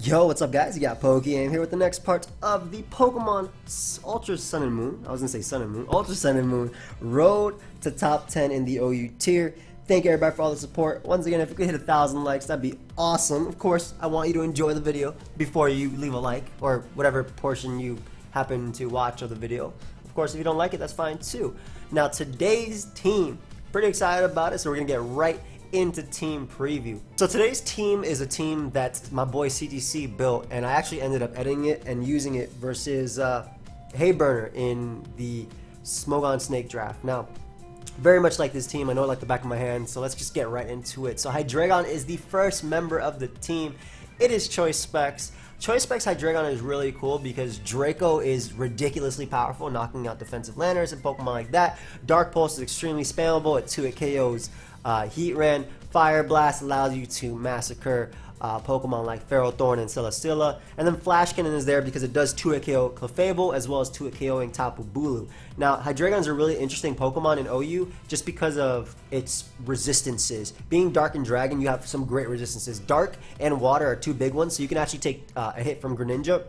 Yo, what's up guys? You got PokeaimMD here with the next part of the Pokemon Ultra Sun and Moon. I was gonna say Sun and Moon. Ultra Sun and Moon Road to top 10 in the OU tier. Thank you everybody for all the support. Once again, if you could hit 1,000 likes, that'd be awesome. Of course, I want you to enjoy the video before you leave a like, or whatever portion you happen to watch of the video. Of course, if you don't like it, that's fine too. Now, today's team, pretty excited about it, so we're gonna get right into team preview. So today's team is a team that my boy CTC built, and I actually ended up editing it and using it versus Hayburner in the Smogon Snake draft. Now, very much like this team, I know it like the back of my hand, so let's just get right into it. So Hydreigon is the first member of the team. It is Choice Specs. Choice Specs Hydreigon is really cool because Draco is ridiculously powerful, knocking out defensive landers and Pokemon like that. Dark Pulse is extremely spammable at 2 KOs. Heatran, Fire Blast allows you to massacre Pokemon like Ferrothorn and Celesteela. And then Flash Cannon is there because it does 2 KO Clefable as well as 2 KOing Tapu Bulu. Now, Hydreigon's a really interesting Pokemon in OU just because of its resistances. Being Dark and Dragon, you have some great resistances. Dark and Water are two big ones, so you can actually take a hit from Greninja.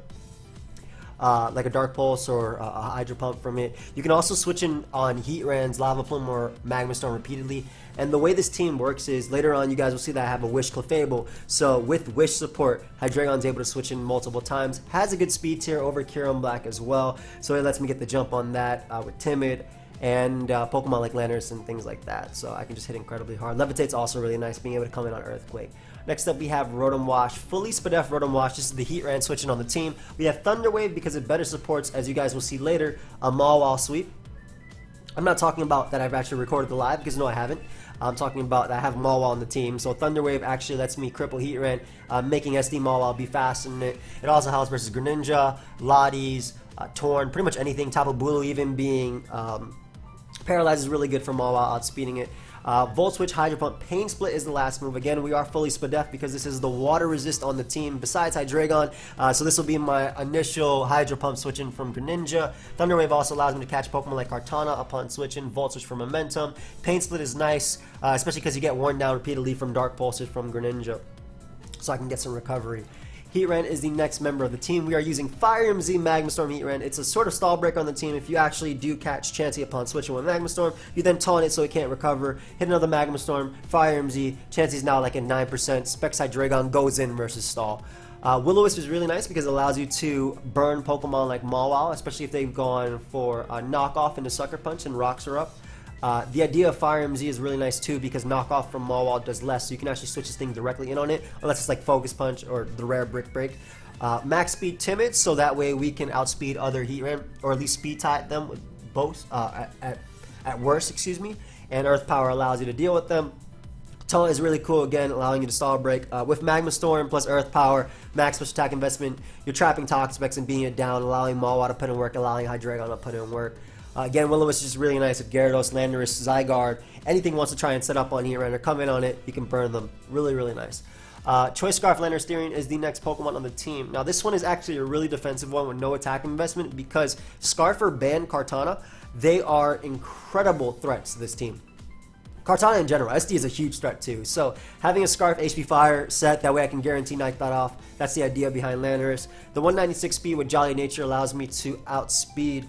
Like a Dark Pulse or a Hydro Pump from it. You can also switch in on Heatran's Lava Plume or Magma Storm repeatedly. And the way this team works is later on you guys will see that I have a Wish Clefable. So with Wish support, Hydreigon's able to switch in multiple times. Has a good speed tier over Kyurem Black as well. So it lets me get the jump on that with Timid and Pokemon like Landorus and things like that. So I can just hit incredibly hard. Levitate's also really nice, being able to come in on Earthquake. Next up we have Rotom Wash, fully Spadef Rotom Wash. This is the Heatran switching on the team. We have Thunder Wave because it better supports, as you guys will see later, a Mawile sweep. I'm not talking about that I've actually recorded the live because no I haven't. I'm talking about that I have Mawile on the team. So Thunder Wave actually lets me cripple Heatran, making SD Mawile be fast in it. It also helps versus Greninja, Lotties, Torn, pretty much anything. Tapu Bulu even being paralyzed is really good for Mawile, outspeeding it. Volt Switch, Hydro Pump, Pain Split is the last move. Again, we are fully Spadef because this is the water resist on the team besides Hydreigon. So this will be my initial Hydro Pump switching from Greninja. Thunder Wave also allows me to catch Pokemon like Kartana upon switching. Volt Switch for momentum. Pain Split is nice, especially because you get worn down repeatedly from Dark Pulses from Greninja. So I can get some recovery. Heatran is the next member of the team. We are using Fire MZ Magma Storm Heatran. It's a sort of stall break on the team. If you actually do catch Chansey upon switching with Magma Storm, you then taunt it so it can't recover. Hit another Magma Storm, Fire MZ. Chansey's now like at 9%. Specs Hydreigon goes in versus stall. Will-O-Wisp is really nice because it allows you to burn Pokemon like Mawile, especially if they've gone for a knockoff into Sucker Punch and rocks are up. The idea of Fire MZ is really nice too because knockoff from Mawile does less, so you can actually switch this thing directly in on it, unless it's like Focus Punch or the rare Brick Break. Max Speed Timid, so that way we can outspeed other Heatran, or at least speed tie them with both, at worst, excuse me. And Earth Power allows you to deal with them. Taunt is really cool, again, allowing you to stall break. With Magma Storm plus Earth Power, max special attack investment, you're trapping Toxapex and beating it down, allowing Mawile to put in work, allowing Hydreigon to put in work. Again, Will-O-Wisp is just really nice with Gyarados, Landorus, Zygarde. Anything wants to try and set up on Heatran or come in on it, you can burn them. Really, really nice. Choice Scarf Landorus Steering is the next Pokemon on the team. Now, this one is actually a really defensive one with no attack investment because Scarfer banned Kartana. They are incredible threats to this team. Kartana in general, SD is a huge threat too. So having a Scarf HP Fire set, that way I can guarantee Night Thought off. That's the idea behind Landorus. The 196 speed with Jolly Nature allows me to outspeed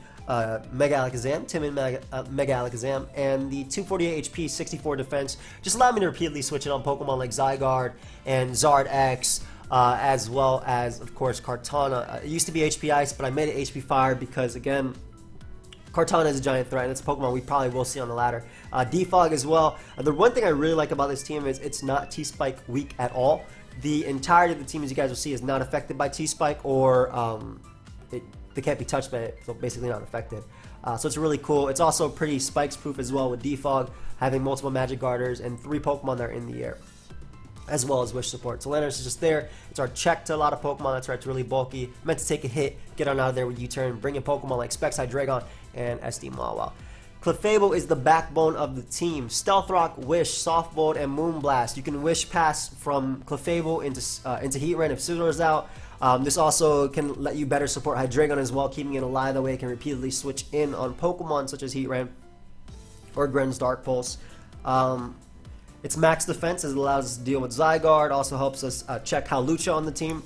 Mega Alakazam, Timid Mega Alakazam, and the 248 HP, 64 defense just allow me to repeatedly switch it on Pokemon like Zygarde and Zard X, as well as, of course, Kartana. It used to be HP Ice, but I made it HP Fire because, again, Kartana is a giant threat, and it's a Pokemon we probably will see on the ladder. Defog as well. The one thing I really like about this team is it's not T-Spike weak at all. The entirety of the team, as you guys will see, is not affected by T-Spike, or they can't be touched by it, so basically not affected. So it's really cool. It's also pretty spikes proof as well with Defog, having multiple Magic Garters and 3 Pokemon that are in the air, as well as Wish support. So Landorus is just there. It's our check to a lot of Pokemon. That's why it's really bulky. Meant to take a hit, get on out of there with U-turn, bring in Pokemon like Specs Hydreigon and SD Mawile. Clefable is the backbone of the team. Stealth Rock, Wish, Soft Bolt, and Moonblast. You can Wish pass from Clefable into Heatran if Scizor's out. This also can let you better support Hydreigon as well, keeping it alive. That way it can repeatedly switch in on Pokemon such as Heatran or Gren's Dark Pulse. It's max defense as it allows us to deal with Zygarde. Also helps us check Hawlucha on the team.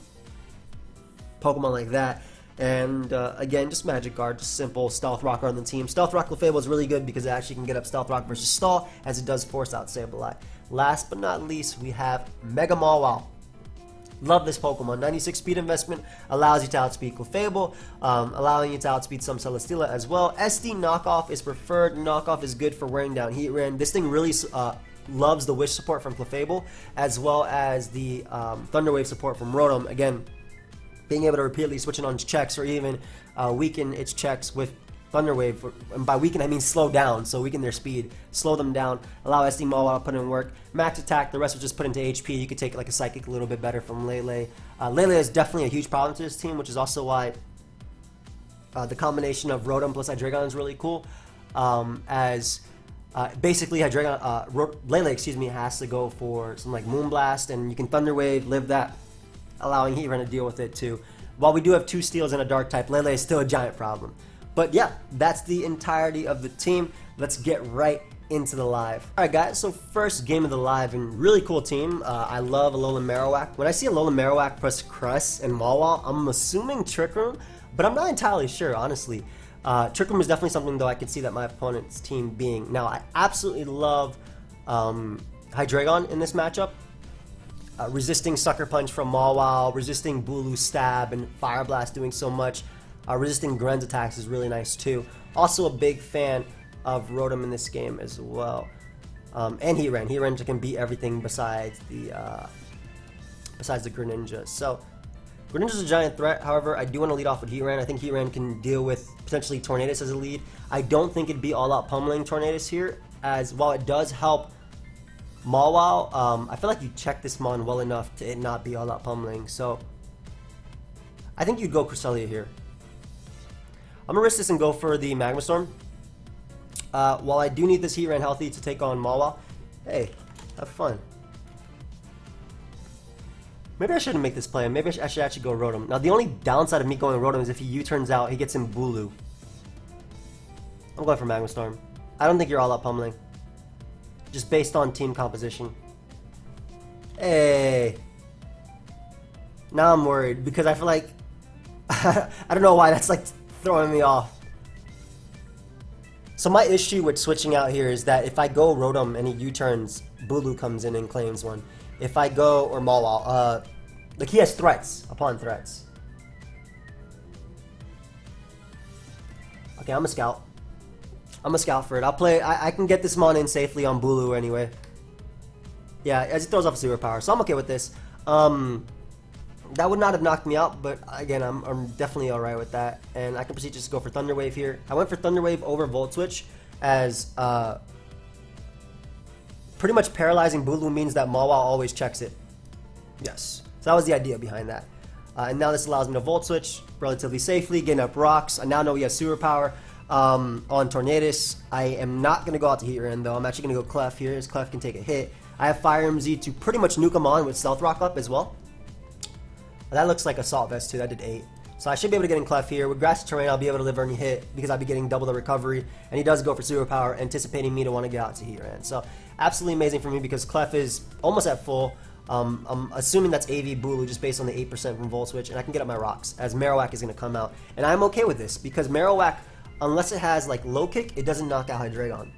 Pokemon like that. And again, just Magic Guard, just simple Stealth Rocker on the team. Stealth Rock Clefable is really good because it actually can get up Stealth Rock versus Stall, as it does force out Sableye. Last but not least, we have Mega Mawile. Love this Pokemon. 96 speed investment allows you to outspeed Clefable, allowing you to outspeed some Celesteela as well. SD knockoff is preferred. Knockoff is good for wearing down Heatran. This thing really loves the Wish support from Clefable, as well as the Thunder Wave support from Rotom. Again, being able to repeatedly switch it on its checks, or even weaken its checks with Thunder Wave. And by weaken, I mean slow down, so weaken their speed, slow them down, allow SD Mawile to put in work. Max attack, the rest will just put into HP. You could take like a Psychic a little bit better from Lele. Lele is definitely a huge problem to this team, which is also why the combination of Rotom plus Hydreigon is really cool. Basically Hydreigon, Lele, excuse me, has to go for some like Moonblast, and you can Thunder Wave, live that, allowing Heatran to deal with it too. While we do have 2 Steels and a Dark type, Lele is still a giant problem. But yeah, that's the entirety of the team. Let's get right into the live. Alright guys, so first game of the live, and really cool team. I love Alolan Marowak. When I see Alolan Marowak plus Cress and Mawile, I'm assuming Trick Room, but I'm not entirely sure, honestly. Trick Room is definitely something though I could see that my opponent's team being. Now, I absolutely love Hydreigon in this matchup. Resisting Sucker Punch from Mawile, resisting Bulu's Stab and Fire Blast doing so much. Resisting Gren's attacks is really nice too. Also a big fan of Rotom in this game as well. And Heatran. Heatran can beat everything besides the Greninja. So Greninja's a giant threat. However, I do want to lead off with Heatran. I think Heatran can deal with potentially Tornadus as a lead. I don't think it'd be all out pummeling Tornadus here, as while it does help Mawile, I feel like you check this mon well enough to it not be all out pummeling. So I think you'd go Cresselia here. I'm gonna risk this and go for the Magma Storm. While I do need this Heatran healthy to take on Mawile, hey, have fun. Maybe I shouldn't make this play. Maybe I should actually go Rotom. Now, the only downside of me going Rotom is if he U-turns out, he gets in Bulu. I'm going for Magma Storm. I don't think you're all out pummeling. Just based on team composition. Hey. Now I'm worried because I feel like I don't know why that's like throwing me off. So my issue with switching out here is that if I go Rotom and he U-turns, Bulu comes in and claims one. If I go, or Mawile, like he has threats upon threats. Okay, I'm a scout. I'm a scout for it. I'll play. I can get this mon in safely on Bulu anyway. Yeah, as he throws off a superpower, so I'm okay with this. That would not have knocked me out, but again, I'm definitely alright with that. And I can proceed just to go for Thunder Wave here. I went for Thunder Wave over Volt Switch, as pretty much paralyzing Bulu means that Mawile always checks it. Yes. So that was the idea behind that. And now this allows me to Volt Switch relatively safely, getting up rocks. I now know he has superpower on Tornadus. I am not going to go out to Heatran though. I'm actually going to go Clef here, as Clef can take a hit. I have Fire MZ to pretty much nuke him on with Stealth Rock up as well. That looks like Assault Vest too. That did 8. So I should be able to get in Clef here. With Grassy Terrain, I'll be able to live any hit because I'll be getting double the recovery. And he does go for superpower, anticipating me to want to get out to Heatran. So absolutely amazing for me because Clef is almost at full. I'm assuming that's AV Bulu just based on the 8% from Volt Switch, and I can get up my rocks as Marowak is going to come out. And I'm okay with this because Marowak, unless it has like low kick, it doesn't knock out Hydreigon.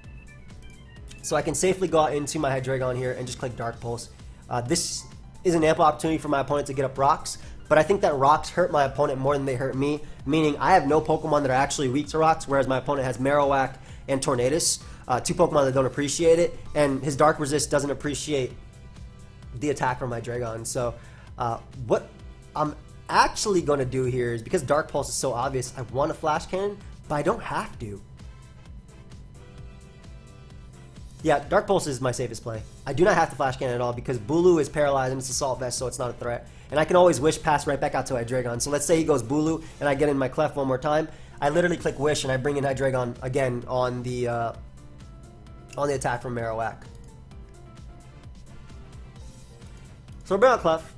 So I can safely go out into my Hydreigon here and just click Dark Pulse. This is an ample opportunity for my opponent to get up rocks, but I think that rocks hurt my opponent more than they hurt me, meaning I have no Pokemon that are actually weak to rocks, whereas my opponent has Marowak and Tornadus, 2 Pokemon that don't appreciate it, and his Dark Resist doesn't appreciate the attack from my Hydreigon. So what I'm actually going to do here is, because Dark Pulse is so obvious, I want a Flash Cannon, but I don't have to. Yeah, Dark Pulse is my safest play. I do not have to Flash Cannon at all because Bulu is paralyzed and it's Assault Vest, so it's not a threat. And I can always Wish Pass right back out to Hydreigon. So let's say he goes Bulu and I get in my Clef one more time. I literally click Wish and I bring in Hydreigon again on the attack from Marowak. So we're bringing out Clef.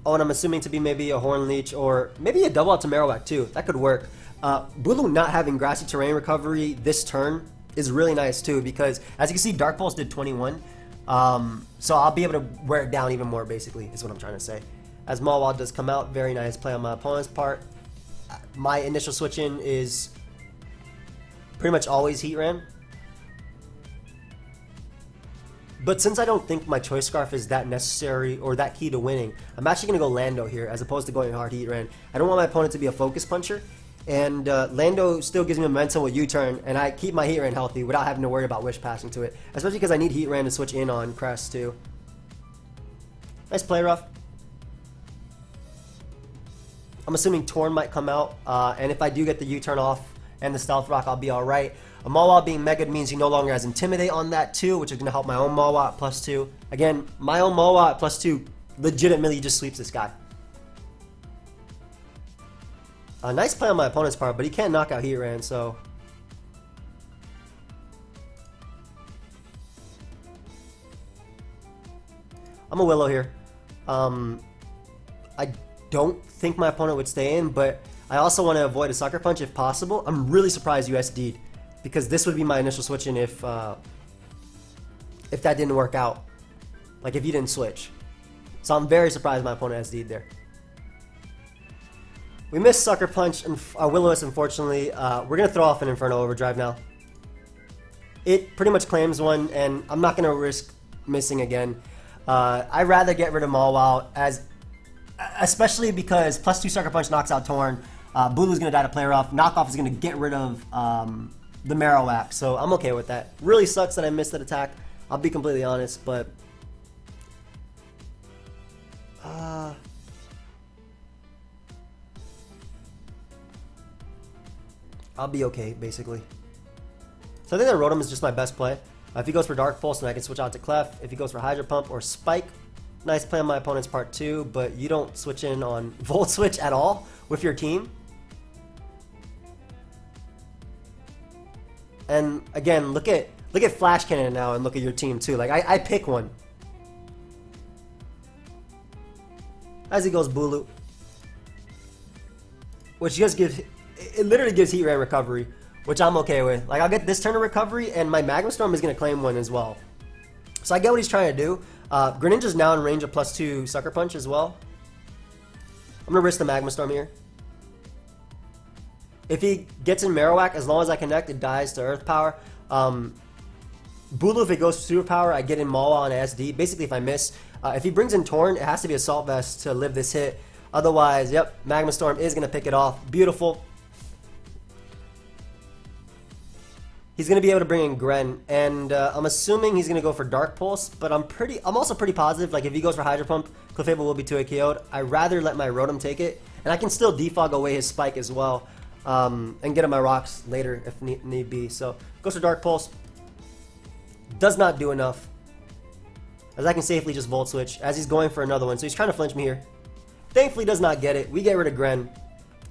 Oh, and I'm assuming to be maybe a Horn Leech or maybe a double out to Marowak too. That could work. Bulu not having Grassy Terrain recovery this turn is really nice too, because as you can see, Dark Pulse did 21. So I'll be able to wear it down even more, basically, is what I'm trying to say. as Mawile does come out. Very nice play on my opponent's part. My initial switch in is pretty much always Heatran. But since I don't think my Choice Scarf is that necessary or that key to winning, I'm actually going to go Lando here as opposed to going hard Heatran. I don't want my opponent to be a focus puncher. And Lando still gives me momentum with U-turn, and I keep my Heatran healthy without having to worry about Wish passing to it. Especially because I need Heatran to switch in on Crest too. Nice play, Rough. I'm assuming Torn might come out, and if I do get the U-turn off and the Stealth Rock, I'll be alright. A Mawile being Mega means he no longer has Intimidate on that too, which is going to help my own Mawile at +2. Again, my own Mawile at +2 legitimately just sweeps this guy. Nice play on my opponent's part, but he can't knock out Heatran, so... I'm a Willow here. I don't think my opponent would stay in, but I also want to avoid a Sucker Punch if possible. I'm really surprised you SD'd, because this would be my initial switch in if that didn't work out. Like if you didn't switch. So I'm very surprised my opponent SD'd there. We missed Sucker Punch and Will-O-Wisp, unfortunately. We're going to throw off an Inferno Overdrive now. It pretty much claims one, and I'm not going to risk missing again. I'd rather get rid of Mawile, especially because +2 Sucker Punch knocks out Torn. Bulu's going to die to play rough. Knockoff is going to get rid of the Marowak, so I'm okay with that. Really sucks that I missed that attack. I'll be completely honest, but... I'll be okay, basically. So I think that Rotom is just my best play. If he goes for Dark Pulse, then I can switch out to Clef. If he goes for Hydro Pump or Spike, nice play on my opponent's part too, but you don't switch in on Volt Switch at all with your team. And again, look at Flash Cannon now and look at your team too. Like I pick one. As he goes Bulu. Which just gives... It literally gives Heatran recovery, which I'm okay with. Like, I'll get this turn of recovery, and my Magma Storm is going to claim one as well. So I get what he's trying to do. Greninja's now in range of +2 Sucker Punch as well. I'm going to risk the Magma Storm here. If he gets in Marowak, as long as I connect, it dies to Earth Power. Bulu, if it goes to Super Power, I get in Mawile on SD. Basically, if I miss. If he brings in Torn, it has to be Assault Vest to live this hit. Otherwise, yep, Magma Storm is going to pick it off. Beautiful. He's going to be able to bring in Gren, and I'm assuming he's going to go for Dark Pulse, but I'm also pretty positive, like if he goes for Hydro Pump, Clefable will be 2-hit KO'd. I'd rather let my Rotom take it, and I can still defog away his Spike as well, and get him my rocks later if need be. So, goes for Dark Pulse. Does not do enough, as I can safely just Volt Switch, as he's going for another one, so he's trying to flinch me here. Thankfully does not get it. We get rid of Gren.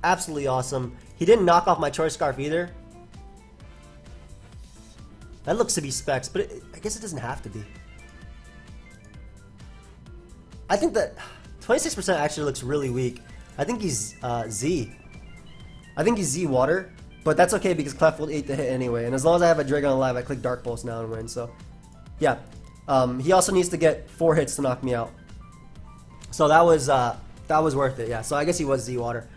Absolutely awesome. He didn't knock off my Choice Scarf either. That looks to be Specs, but I guess it doesn't have to be. I think that 26% actually looks really weak. I think he's Z. I think he's Z Water, but that's okay because Clef will eat the hit anyway. And as long as I have a Hydreigon alive, I click Dark Pulse now and win. So, yeah. He also needs to get 4 hits to knock me out. So that was worth it. Yeah. So I guess he was Z Water.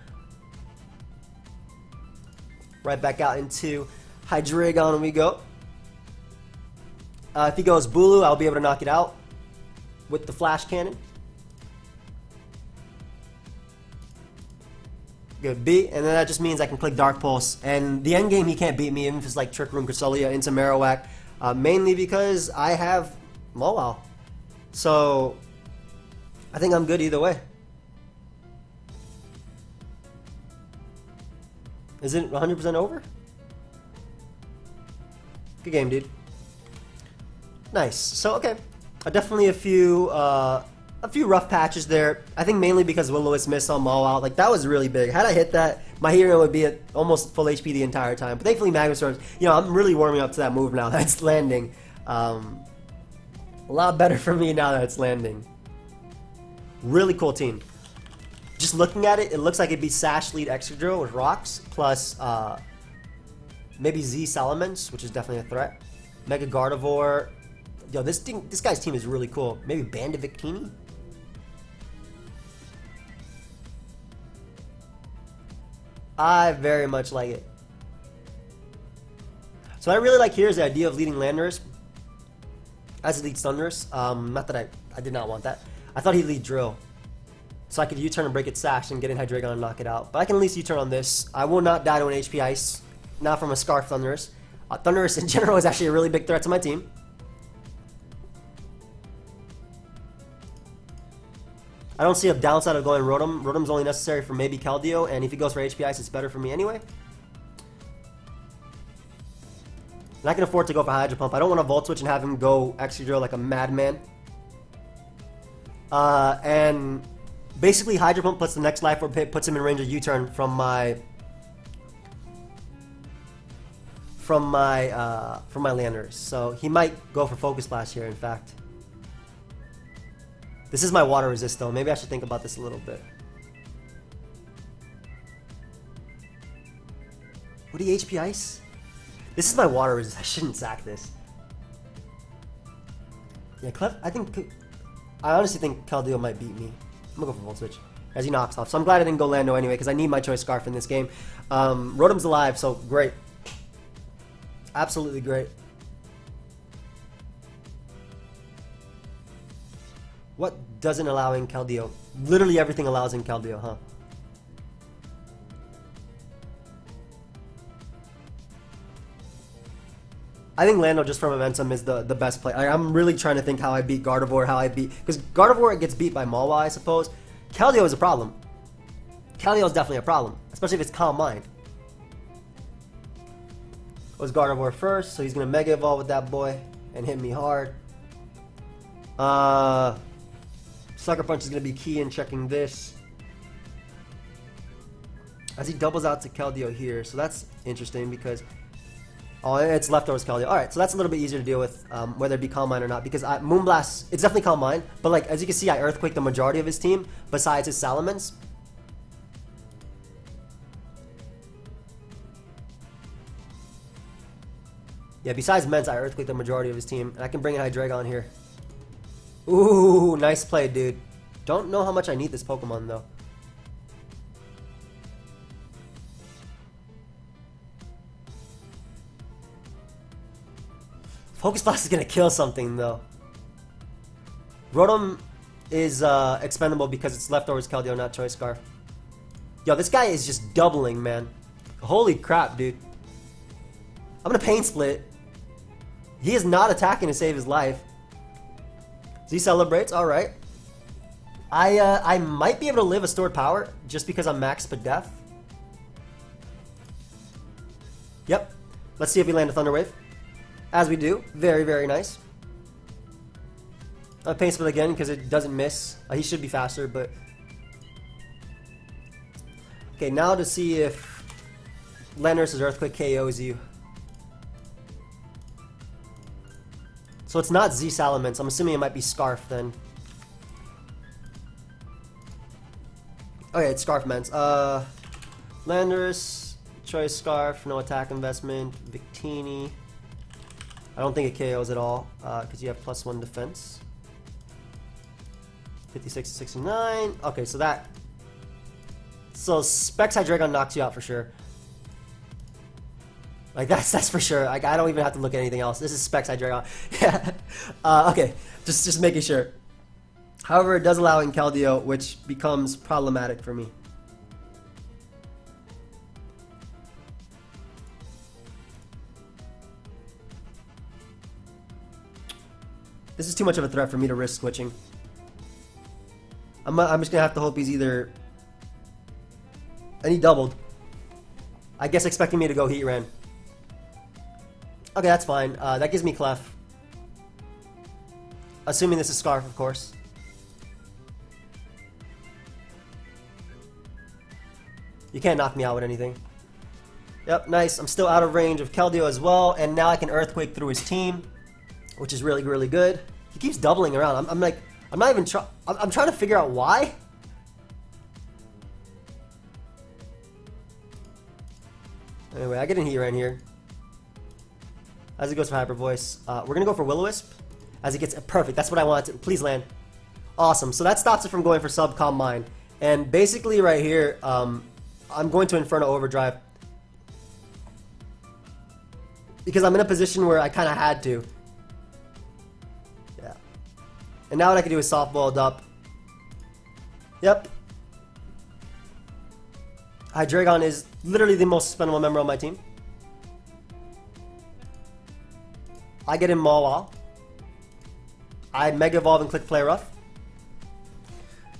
Right back out into Hydreigon we go. If he goes Bulu, I'll be able to knock it out with the Flash Cannon. Good B, and then that just means I can click Dark Pulse. And the end game, he can't beat me, even if it's like Trick Room, Cresselia into Marowak. Mainly because I have Mawile. So, I think I'm good either way. Is it 100% over? Good game, dude. Nice. So okay, definitely a few rough patches there. I think mainly because Will-O-Wisp missed on Mawile. Like that was really big. Had I hit that, my hero would be at almost full HP the entire time. But thankfully, Magma Storms. You know, I'm really warming up to that move now. That's landing. A lot better for me now that it's landing. Really cool team. Just looking at it, it looks like it'd be Sash lead Excadrill with rocks plus maybe Z Salamence, which is definitely a threat. Mega Gardevoir. Yo, this guy's team is really cool. Maybe Band of Victini? I very much like it. So what I really like here is the idea of leading Landorus as he leads Thundurus. Not that I did not want that. I thought he'd lead Drill. So I could U-turn and break its sash and get in Hydreigon and knock it out. But I can at least U-turn on this. I will not die to an HP Ice. Not from a Scarf Thundurus. Thundurus in general is actually a really big threat to my team. I don't see a downside of going Rotom. Rotom's only necessary for maybe Keldeo, and if he goes for HP Ice, it's better for me anyway. And I can afford to go for Hydro Pump. I don't want to Volt Switch and have him go Excadrill like a madman. And basically Hydro Pump puts the next Life Orb hit, puts him in range of U-turn from my Landorus. So he might go for Focus Blast here, in fact. This is my Water Resist though. Maybe I should think about this a little bit. Would he HP Ice? This is my Water Resist. I shouldn't sack this. Yeah, I honestly think Keldeo might beat me. I'm gonna go for Volt Switch as he knocks off. So I'm glad I didn't go Lando anyway, because I need my Choice Scarf in this game. Rotom's alive, so great. Absolutely great. What doesn't allow in Keldeo? Literally everything allows in Keldeo, huh? I think Lando, just for momentum, is the best play. I'm really trying to think how I beat Gardevoir, because Gardevoir gets beat by Malwa, I suppose. Keldeo is a problem. Keldeo is definitely a problem, especially if it's Calm Mind. Was Gardevoir first, so he's gonna Mega Evolve with that boy and hit me hard. Sucker Punch is gonna be key in checking this. As he doubles out to Keldeo here, so that's interesting because it's leftovers Keldeo. Alright, so that's a little bit easier to deal with, whether it be Calm Mind or not, because Moonblast, it's definitely Calm Mind, but like, as you can see, I Earthquake the majority of his team, besides his Salamence. Yeah, besides Mence, I Earthquake the majority of his team, and I can bring in Hydreigon here. Ooh, nice play, dude. Don't know how much I need this Pokemon, though. Focus Blast is gonna kill something, though. Rotom is expendable because it's leftovers Keldeo, not Choice Scarf. Yo, this guy is just doubling, man. Holy crap, dude. I'm gonna Pain Split. He is not attacking to save his life. So he celebrates, alright. I might be able to live a stored power just because I'm maxed for death. Yep. Let's see if we land a Thunder Wave. As we do. Very, very nice. Pain Split again because it doesn't miss. He should be faster, but... Okay, now to see if Landorus' Earthquake KOs you. So it's not Z Salamence. I'm assuming it might be Scarf then. Okay, it's Scarf Mence. Landorus, Choice Scarf, no attack investment. Victini. I don't think it KOs at all because you have +1 defense. 56 to 69. Okay, so that. So Specs Hydreigon knocks you out for sure. Like that's for sure. Like I don't even have to look at anything else. This is Specs Hydreigon. Yeah. Okay, just making sure. However, it does allow in Keldeo, which becomes problematic for me. This is too much of a threat for me to risk switching. I'm just gonna have to hope he's either. And he doubled. I guess expecting me to go Heatran. Okay, that's fine. That gives me Clef. Assuming this is Scarf, of course. You can't knock me out with anything. Yep, nice. I'm still out of range of Keldeo as well, and now I can Earthquake through his team, which is really, really good. He keeps doubling around. I'm like, I'm not even trying. I'm trying to figure out why. Anyway, I get in Heatran here. As he goes for Hyper Voice. We're gonna go for Will-O-Wisp. As he gets perfect. That's what I wanted to. Please land. Awesome. So that stops it from going for Calm Mind. And basically right here, I'm going to Inferno Overdrive. Because I'm in a position where I kind of had to. Yeah. And now what I can do is softballed up. Yep. Hydreigon is literally the most spendable member on my team. I get in Mawile. I Mega Evolve and click Play Rough.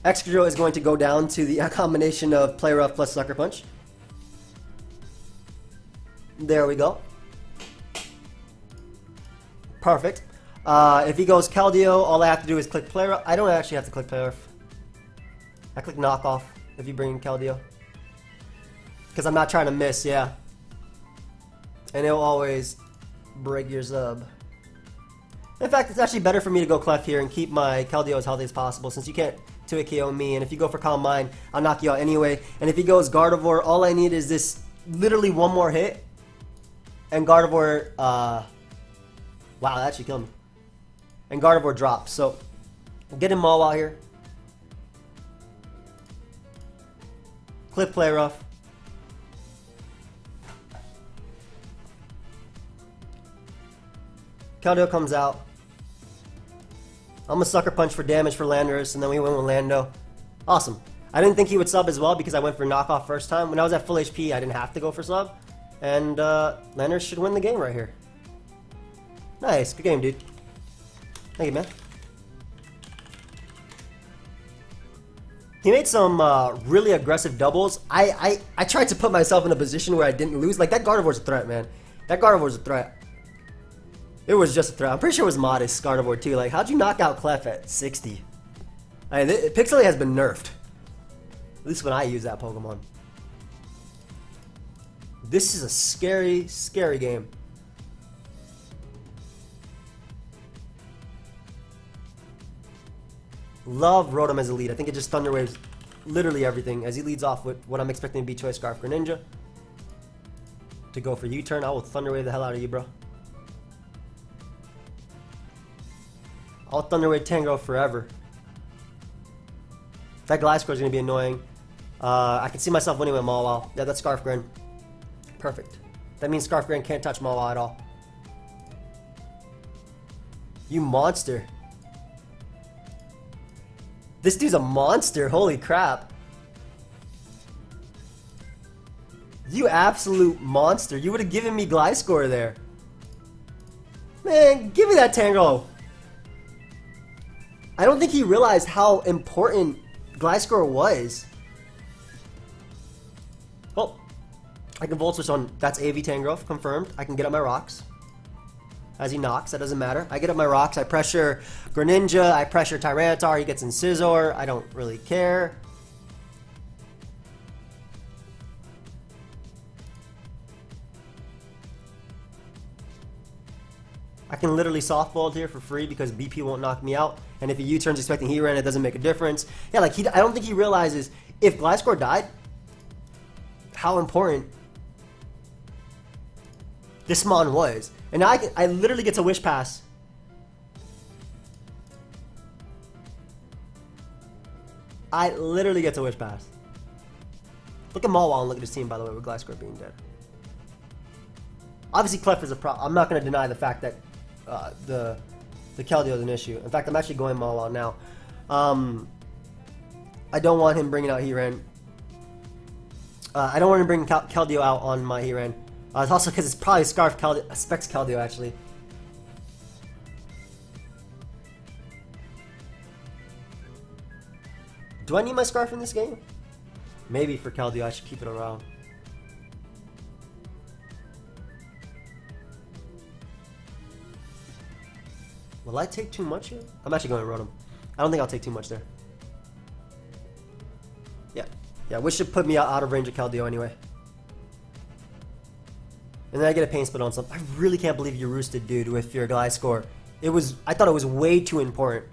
Excadrill is going to go down to the combination of Play Rough plus Sucker Punch. There we go. Perfect. If he goes Keldeo, all I have to do is click Play Rough. I don't actually have to click Play Rough. I click Knock Off if you bring in Keldeo. Because I'm not trying to miss, yeah. And it'll always break your sub. In fact, it's actually better for me to go Clef here and keep my Keldeo as healthy as possible, since you can't 2-hit KO me, and if you go for Calm Mind, I'll knock you out anyway. And if he goes Gardevoir, all I need is this literally one more hit, and Gardevoir, wow, that actually killed me. And Gardevoir drops, so get him all out here. Clip Play Rough. Keldeo comes out. I'm a Sucker Punch for damage for Landorus, and then we went with Lando. Awesome. I didn't think he would sub as well because I went for knockoff first time. When I was at full HP, I didn't have to go for sub. And Landorus should win the game right here. Nice. Good game, dude. Thank you, man. He made some really aggressive doubles. I tried to put myself in a position where I didn't lose. Like, that Gardevoir's a threat, man. That Gardevoir's a threat. It was just a threat. I'm pretty sure it was modest Gardevoir too. Like, how'd you knock out Clef at 60? I mean, Pixelate has been nerfed. At least when I use that Pokemon. This is a scary, scary game. Love Rotom as a lead. I think it just Thunder Waves literally everything as he leads off with what I'm expecting to be Choice Scarf Greninja. To go for U-turn, I will Thunder Wave the hell out of you, bro. I'll Thunder Wave Tango forever. That Gliscor is going to be annoying. I can see myself winning with Mawile. Yeah, that's Scarf Grin. Perfect. That means Scarf Grin can't touch Mawile at all. You monster. This dude's a monster. Holy crap. You absolute monster. You would have given me Gliscor there. Man, give me that Tango. I don't think he realized how important Gliscor was. Oh, I can Volt Switch on. That's AV Tangrowth, confirmed. I can get up my rocks. As he knocks, that doesn't matter. I get up my rocks, I pressure Greninja, I pressure Tyranitar, he gets in Scizor. I don't really care. I can literally softball here for free because BP won't knock me out. And if he U-turns expecting Heatran, it doesn't make a difference. Yeah, like I don't think he realizes if Gliscor died, how important this Mon was. And now I literally get to Wish Pass. I literally get to Wish Pass. Look at Mawile and look at his team, by the way, with Gliscor being dead. Obviously, Clef is a problem. I'm not going to deny the fact that the Keldeo is an issue. In fact, I'm actually going Mawile now. I don't want him bringing out Heatran. I don't want him bringing Keldeo out on my Heatran. It's also because it's probably Scarf Keldeo, Specs Keldeo actually. Do I need my Scarf in this game? Maybe for Keldeo I should keep it around. Will I take too much here? I'm actually going to Rotom. I don't think I'll take too much there. Yeah. Yeah, which should put me out of range of Keldeo anyway. And then I get a Pain Split on something. I really can't believe you roosted, dude, with your Gliscor. I thought it was way too important.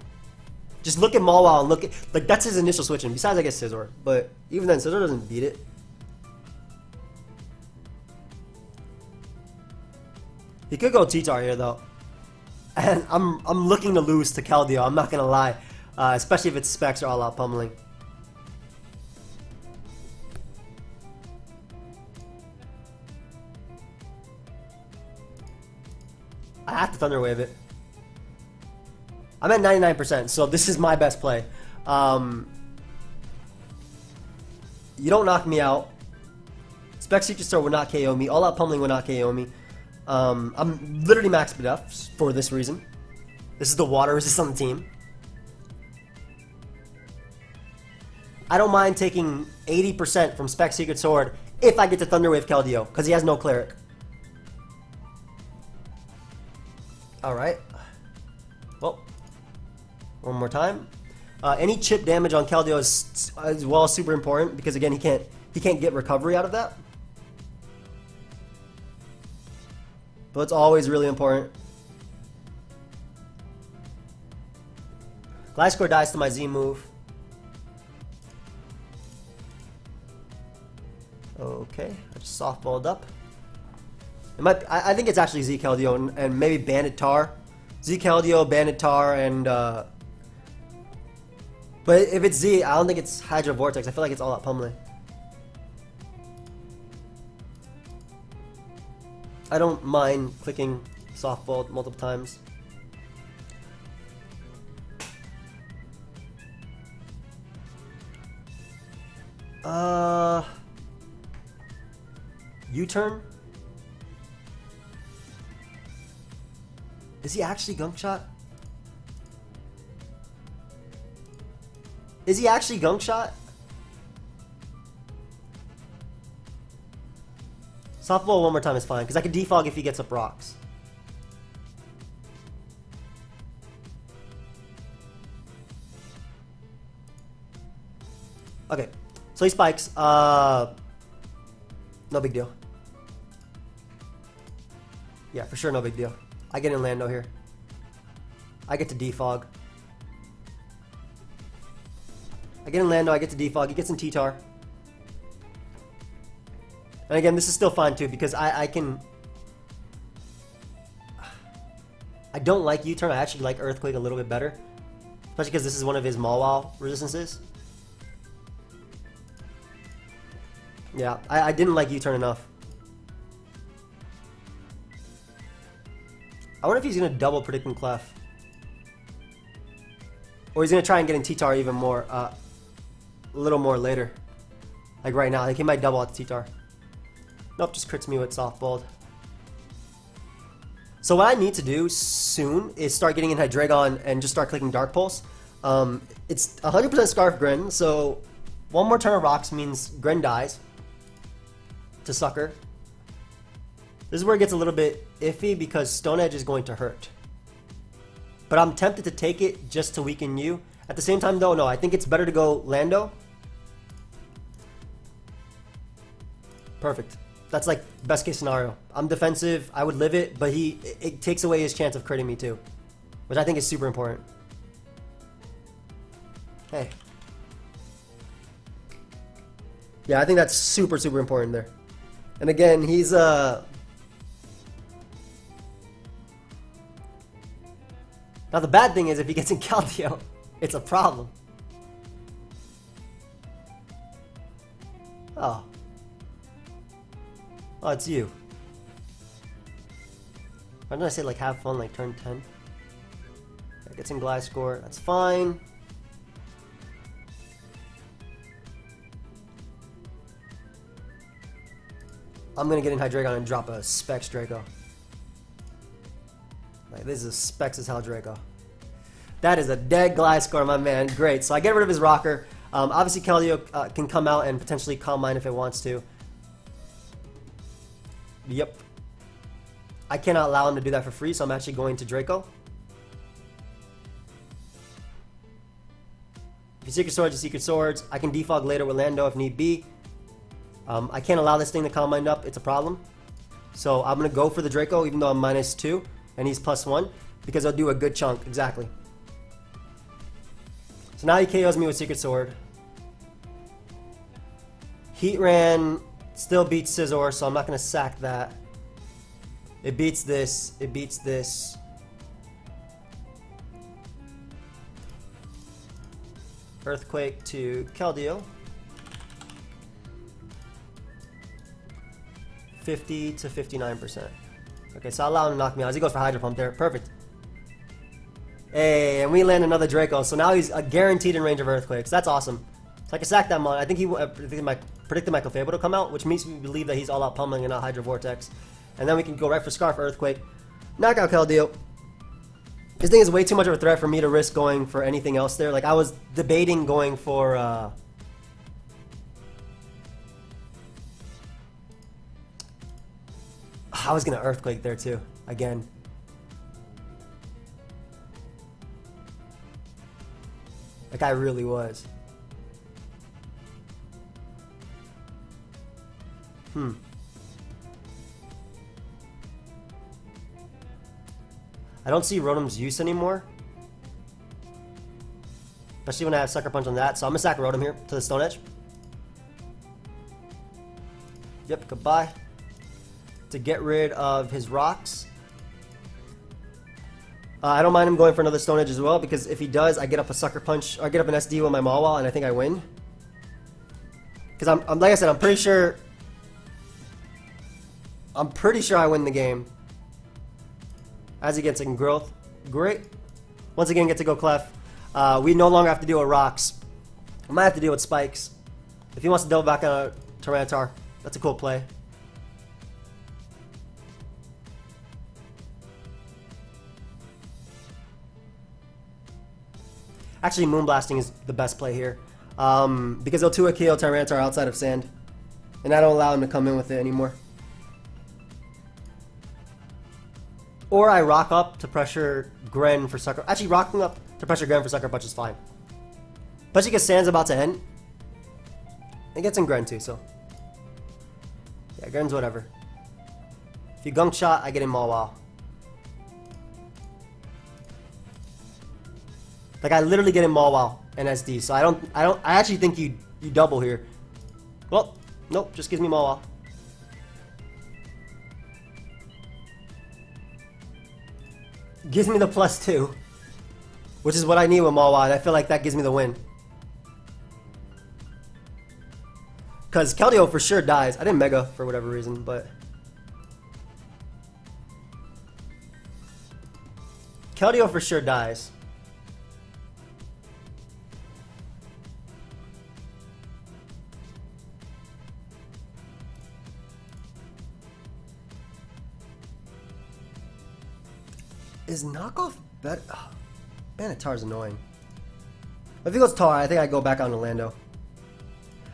Just look at Mawile and look at, like, that's his initial switching. Besides, I guess Scizor. But even then, Scizor doesn't beat it. He could go T-Tar here, though. And I'm looking to lose to Keldeo, I'm not going to lie. Especially if its specs are all out pummeling. I have to Thunder Wave it. I'm at 99%, so this is my best play. You don't knock me out. Spec Secret Sword would not KO me. All Out Pummeling would not KO me. I'm literally max buff for this reason. This is the water resist on the team. I don't mind taking 80% from Spec Secret Sword if I get to Thunder Wave Keldeo, because he has no Cleric. Alright. Well, one more time. Any chip damage on Keldeo is as well super important, because again, he can't get recovery out of that. But it's always really important. Gliscor dies to my Z move. Okay, I just softballed up. It might. I think it's actually Z Keldeo and maybe Bandit Tar. Z Keldeo, Bandit Tar, and but if it's Z, I don't think it's Hydro Vortex. I feel like it's All Out Pummeling. I don't mind clicking softball multiple times. U-turn? Is he actually Gunk Shot? Is he actually Gunk Shot? Softball one more time is fine, because I can defog if he gets up rocks. Okay, so he spikes. No big deal. Yeah, for sure, no big deal. I get in Lando here. I get to defog. I get in Lando, I get to defog. He gets in T-Tar. And again, this is still fine too, because I can... I don't like U-turn. I actually like Earthquake a little bit better. Especially because this is one of his Mawile resistances. Yeah, I didn't like U-turn enough. I wonder if he's going to double Predicting Clef. Or he's going to try and get in T-Tar even more, a little more later. Like right now, like he might double out the T-Tar. Nope, just crits me with Softballed. So what I need to do soon is start getting in Hydreigon and just start clicking Dark Pulse. It's 100% Scarf Gren, so one more turn of rocks means Gren dies to Sucker. This is where it gets a little bit iffy because Stone Edge is going to hurt. But I'm tempted to take it just to weaken you. At the same time though, no, I think it's better to go Lando. Perfect. That's like best case scenario. I'm defensive, I would live it, but it takes away his chance of critting me too. Which I think is super important. Hey. Yeah, I think that's super, super important there. And again, he's now the bad thing is if he gets in Keldeo, it's a problem. Oh. Oh, it's you. Why didn't I say like have fun like turn 10? It gets in Gliscor, that's fine. I'm gonna get in Hydreigon and drop a Specs Draco. Like, this is a Specs as hell Draco. That is a dead Gliscor, my man. Great. So I get rid of his rocker. Obviously, Keldeo can come out and potentially Calm Mind if it wants to. Yep. I cannot allow him to do that for free, so I'm actually going to Draco. If you Secret Swords, you Secret Swords. I can defog later with Lando if need be. I can't allow this thing to Calm Mind up. It's a problem. So I'm going to go for the Draco, even though I'm -2 and he's +1, because I'll do a good chunk. Exactly. So now he KOs me with Secret Sword. Heatran still beats Scizor, so I'm not going to sack that. It beats this. It beats this. Earthquake to Keldeo. 50 to 59%. Okay, so I'll allow him to knock me out. As he goes for Hydro Pump there. Perfect. Hey, and we land another Draco. So now he's guaranteed in range of Earthquakes. That's awesome. So I can sack that mon. I think he predicted my Clefable to come out, which makes me believe that he's all out pummeling and not Hydro Vortex. And then we can go right for Scarf Earthquake. Knock out Keldeo. This thing is way too much of a threat for me to risk going for anything else there. Like, I was debating going for... I was going to Earthquake there too. Again. Like, I really was. I don't see Rotom's use anymore. Especially when I have Sucker Punch on that. So I'm going to sack Rotom here to the Stone Edge. Yep, goodbye. To get rid of his rocks. I don't mind him going for another Stone Edge as well, because if he does, I get up a Sucker Punch, or I get up an SD with my Mawile, and I think I win. Because I'm like I said, I'm pretty sure I win the game. As he gets in growth. Great. Once again, get to go Clef. We no longer have to deal with rocks. I might have to deal with spikes. If he wants to double back on a Tyranitar, that's a cool play. Actually, Moonblasting is the best play here. Because he'll 2-hit KO Tyranitar outside of Sand. And I don't allow him to come in with it anymore. Or I rock up to pressure Gren for Sucker... Actually, rocking up to pressure Gren for Sucker Punch is fine. Especially because Sand's about to end. It gets in Gren too, so... Yeah, Gren's whatever. If you Gunk Shot, I get in Mawile. Like, I literally get in Mawile and SD, so I actually think you double here. Well, nope, just gives me Mawile. Gives me the +2, which is what I need with Mawile, and I feel like that gives me the win. Because Keldeo for sure dies. I didn't Mega for whatever reason, but... Keldeo for sure dies. Is knockoff better? Oh, Banitar's annoying. If he goes Tar, I think I go back on Orlando.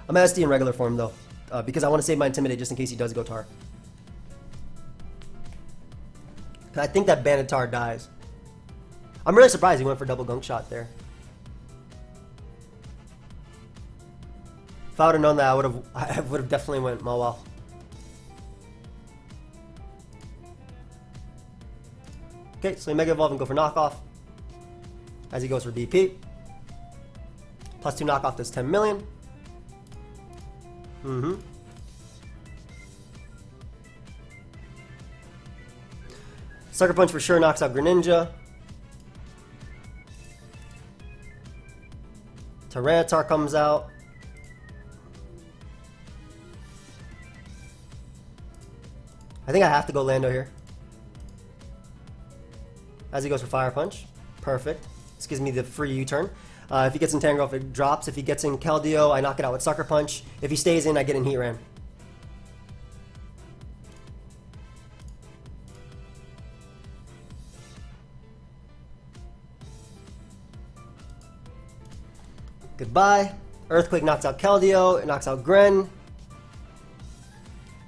I'm SD in regular form though, because I want to save my Intimidate just in case he does go Tar. I think that Banitar dies. I'm really surprised he went for double Gunk Shot there. If I would have known that, I would have definitely went Mawile. Okay, so we Mega Evolve and go for knockoff. As he goes for DP. +2 knockoff does 10 million. Sucker Punch for sure knocks out Greninja. Tyranitar comes out. I think I have to go Lando here. As he goes for Fire Punch. Perfect. This gives me the free U-turn. If he gets in Tangrowth, it drops. If he gets in Keldeo, I knock it out with Sucker Punch. If he stays in, I get in Heatran. Goodbye. Earthquake knocks out Keldeo. It knocks out Gren.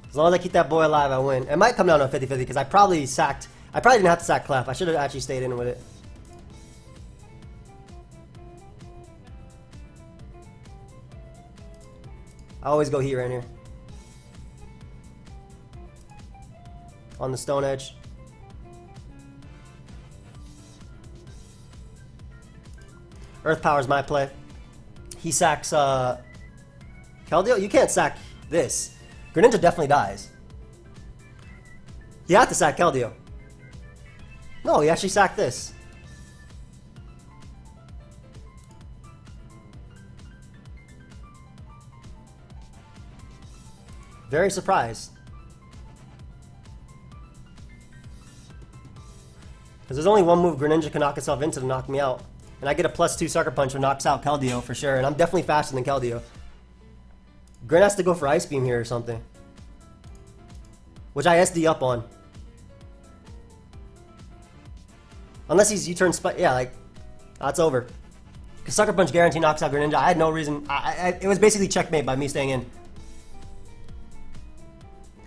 As long as I keep that boy alive, I win. It might come down to a 50-50 because I probably didn't have to sack Clef. I should have actually stayed in with it. I always go Heatran here. On the Stone Edge. Earth Power's my play. He sacks Keldeo? You can't sack this. Greninja definitely dies. You have to sack Keldeo. No, he actually sacked this. Very surprised. Because there's only one move Greninja can knock itself into to knock me out. And I get a +2 Sucker Punch which knocks out Keldeo for sure. And I'm definitely faster than Keldeo. Grin has to go for Ice Beam here or something. Which I SD up on. Unless he's U-turn spike. Yeah, like, that's over. Because Sucker Punch guarantee knocks out Greninja. I had no reason. It was basically checkmate by me staying in.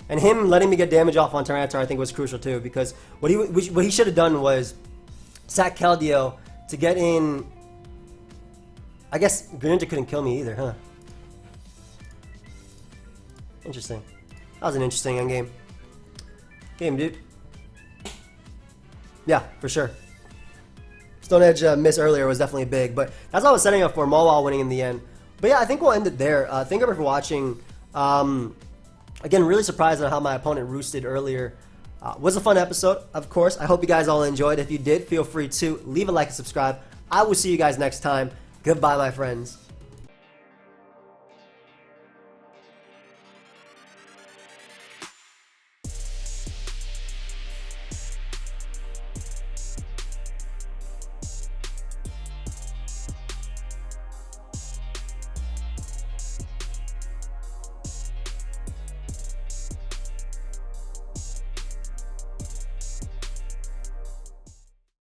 And him letting me get damage off on Tyranitar I think was crucial too. Because what he should have done was sack Keldeo to get in. I guess Greninja couldn't kill me either, huh? Interesting. That was an interesting endgame. Game, dude. Yeah, for sure. Stone Edge miss earlier was definitely big, but that's what I was setting up for, Mawile winning in the end. But yeah, I think we'll end it there. Thank you for watching. Again, really surprised on how my opponent roosted earlier. Was a fun episode, of course. I hope you guys all enjoyed. If you did, feel free to leave a like and subscribe. I will see you guys next time. Goodbye, my friends.